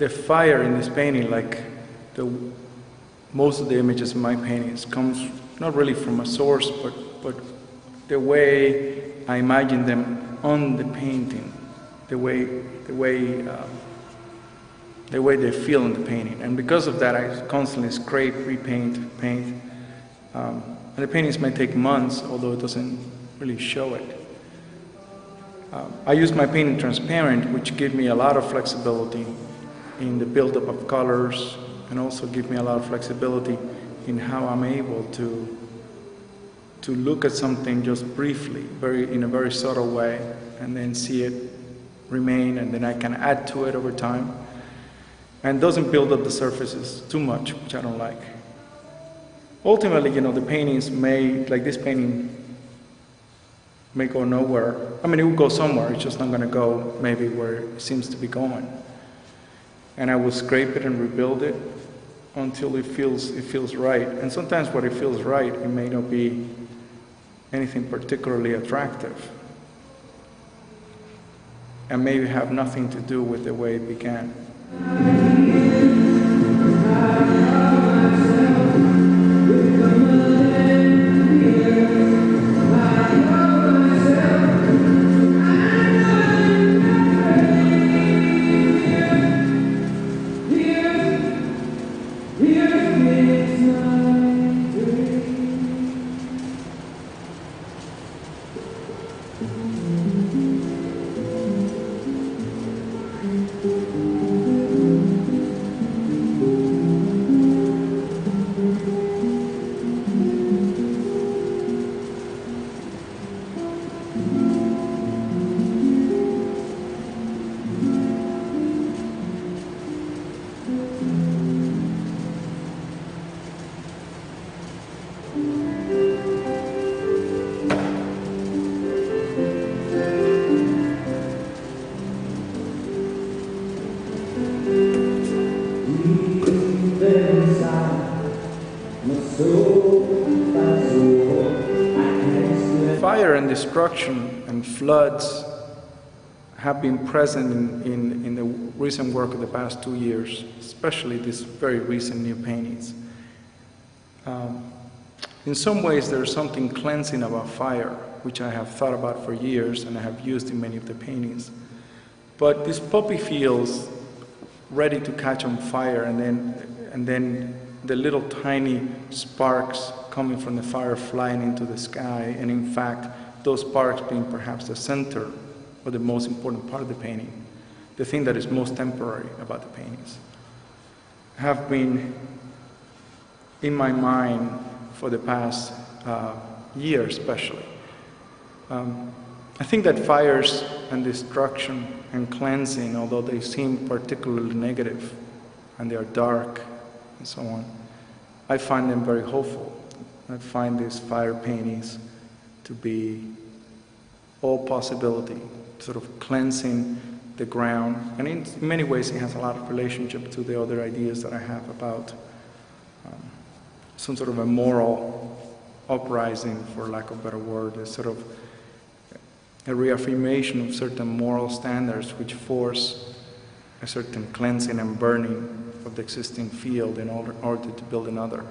the fire in this painting, like most of the images in my paintings, comes not really from a source, but the way I imagine them on the painting, the way they feel in the painting. And because of that, I constantly scrape, repaint, paint. And the paintings may take months, although it doesn't really show it. I use my painting transparent, which gives me a lot of flexibility in the buildup of colors, and also give me a lot of flexibility in how I'm able to look at something just briefly, in a very subtle way, and then see it remain, and then I can add to it over time, and doesn't build up the surfaces too much, which I don't like. Ultimately, the paintings like this painting, may go nowhere. I mean, it will go somewhere, it's just not going to go maybe where it seems to be going. And I will scrape it and rebuild it until it feels right. And sometimes when it feels right, it may not be anything particularly attractive, and maybe have nothing to do with the way it began. Fire and destruction and floods have been present in the recent work of the past 2 years, especially these very recent new paintings. In some ways, there's something cleansing about fire, which I have thought about for years and I have used in many of the paintings. But this puppy feels ready to catch on fire, and then the little tiny sparks coming from the fire flying into the sky, and in fact, those sparks being perhaps the center or the most important part of the painting, the thing that is most temporary about the paintings, have been in my mind for the past year especially. I think that fires and destruction and cleansing, although they seem particularly negative and they are dark and so on, I find them very hopeful. I find these fire paintings to be all possibility, sort of cleansing the ground. And in many ways it has a lot of relationship to the other ideas that I have about some sort of a moral uprising, for lack of a better word, a sort of a reaffirmation of certain moral standards which force a certain cleansing and burning of the existing field in order to build another.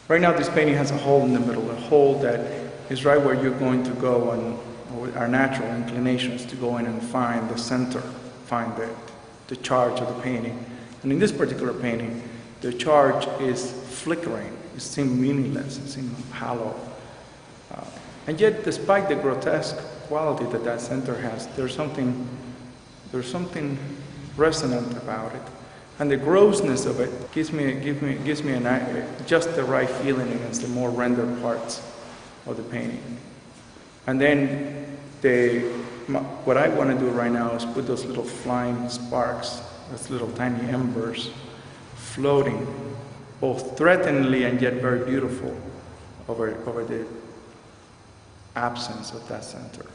Right now, this painting has a hole in the middle, a hole that is right where you're going to go, and our natural inclination is to go in and find the center, find the charge of the painting. And in this particular painting, the charge is flickering. It seems meaningless. It seems hollow. And yet, despite the grotesque quality that that center has, there's something resonant about it. And the grossness of it gives me just the right feeling against the more rendered parts of the painting. And then what I want to do right now is put those little flying sparks, those little tiny embers, floating, both threateningly and yet very beautiful, over the absence of that center.